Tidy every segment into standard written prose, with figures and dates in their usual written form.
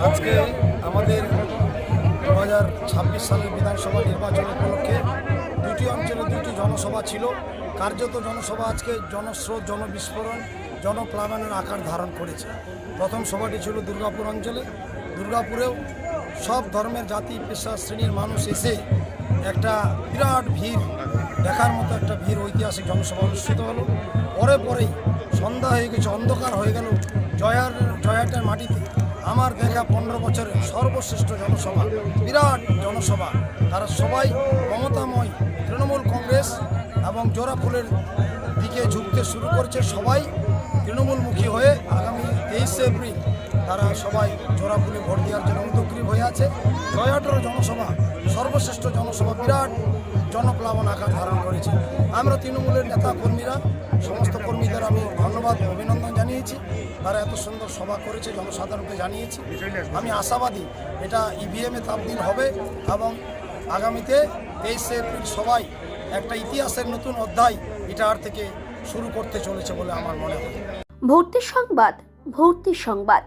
আজকে আমাদের 2026 সালের বিধানসভা নির্বাচন উপলক্ষে দুটি অঞ্চলে দুটি জনসভা ছিল। কার্যত জনসভা আজকে জনস্রোত, জনবিস্ফোরণ, জনপ্লাবনের আকার ধারণ করেছে। প্রথম সভাটি ছিল দুর্গাপুর অঞ্চলে। দুর্গাপুরেও সব ধর্মের, জাতি, পেশা, শ্রেণীর মানুষ এসে একটা বিরাট ভিড়, দেখার মতো একটা ভিড়, ঐতিহাসিক জনসভা অনুষ্ঠিত হলো। পরেই সন্ধ্যা হয়ে গেছে, অন্ধকার হয়ে গেল। জয়হাটের মাটিতে আমার দেখা 15 বছরের সর্বশ্রেষ্ঠ জনসভা, বিরাট জনসভা। তারা সবাই মমতাময় তৃণমূল কংগ্রেস এবং জোড়াফুলের দিকে ঝুঁকতে শুরু করছে। সবাই তৃণমূলমুখী হয়ে আগামী 23 এপ্রিল তারা সবাই জোড়াফুলে ভোট দেওয়ার জন্য উদ্যোগী হয়ে আছে। জয়হাটের জনসভা সর্বশ্রেষ্ঠ জনসভা, বিরাট জনপ্লাবন আকার ধারণ করেছে। আমরা তৃণমূলের নেতা কর্মীরা, সমস্ত কর্মীদের আমি ধন্যবাদ, অভিনন্দন জানিয়েছি। তারা এত সুন্দর সভা করেছে, জনসাধারণকে জানিয়েছি। আমি আশাবাদী এটা ইভিএমে তাবদিল হবে এবং আগামীতে 23 এপ্রিল সবাই একটা ইতিহাসের নতুন অধ্যায় ইটাহার থেকে শুরু করতে চলেছে বলে আমার মনে হয়। ভর্তি সংবাদ।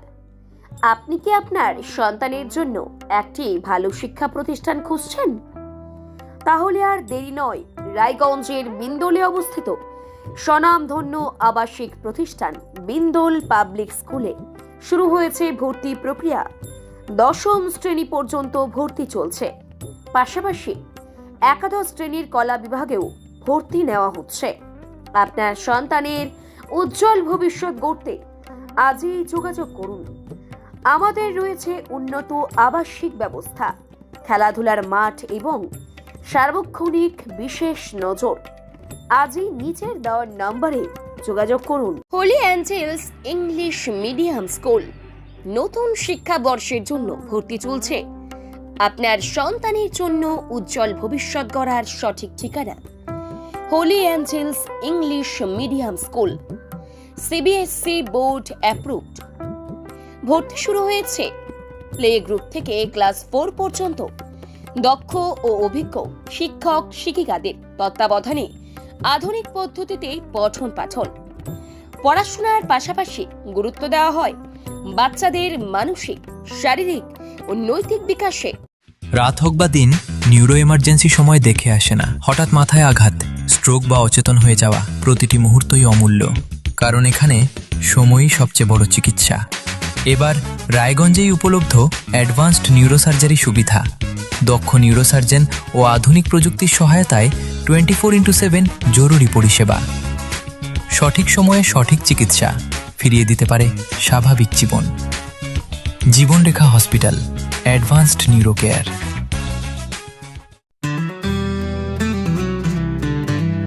আপনি কি আপনার সন্তানের জন্য একটি ভালো শিক্ষা প্রতিষ্ঠান খুঁজছেন? তাহলে আর দেরি নয়। রায়গঞ্জের বিন্দোলে অবস্থিত স্বনামধন্য আবাসিক প্রতিষ্ঠান বিন্দোল পাবলিক স্কুলে শুরু হয়েছে ভর্তি প্রক্রিয়া। 10ম শ্রেণী পর্যন্ত ভর্তি চলছে। পাশাপাশি একাদশ শ্রেণীর কলা বিভাগেও ভর্তি নেওয়া হচ্ছে। আপনার সন্তানের উজ্জ্বল ভবিষ্যৎ গড়তে আজই যোগাযোগ করুন। আমাদের রয়েছে উন্নত আবাসিক ব্যবস্থা, খেলাধুলার মাঠ এবং সার্বক্ষণিক বিশেষ নজর। আজই নিচের দেওয়া নম্বরে যোগাযোগ করুন। Holy Angeles English medium school নতুন শিক্ষাবর্ষের জন্য ভর্তি চলছে। আপনার সন্তানের জন্য উজ্জ্বল ভবিষ্যৎ গড়ার সঠিক ঠিকানা Holy Angeles English medium school, CBSE board approved. ভর্তি শুরু হয়েছে প্লে গ্রুপ থেকে ক্লাস 4 পর্যন্ত। দক্ষ ও অভিজ্ঞ শিক্ষক শিক্ষিকাদের তত্ত্বাবধানে আধুনিক পদ্ধতিতে পঠন পাঠন। পড়াশোনার পাশাপাশি গুরুত্ব দেওয়া হয় বাচ্চাদের মানসিক, শারীরিক ও নৈতিক বিকাশে। রাত হোক বা দিন, নিউরো এমার্জেন্সি সময় দেখে আসে না। হঠাৎ মাথায় আঘাত, স্ট্রোক বা অচেতন হয়ে যাওয়া, প্রতিটি মুহূর্তই অমূল্য। কারণ এখানে সময়ই সবচেয়ে বড় চিকিৎসা। এবার রায়গঞ্জেই উপলব্ধ অ্যাডভান্সড নিউরোসার্জারি সুবিধা। দক্ষ নিউরোসার্জন ও আধুনিক প্রযুক্তির সহায়তায় 24x7 জরুরি পরিষেবা। সঠিক সময়ে সঠিক চিকিৎসা ফিরিয়ে দিতে পারে স্বাভাবিক জীবন। জীবনরেখা hospital, advanced neuro care.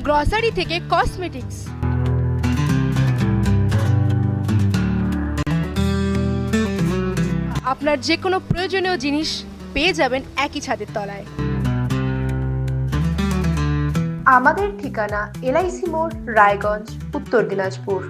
Grocery থেকে কসমেটিক্স, আপনার যে কোনো প্রয়োজনীয় জিনিস পেয়ে যাবেন একই ছাদের তলায়। আমাদের ঠিকানা এলআইসি মোড়, রায়গঞ্জ, উত্তর দিনাজপুর।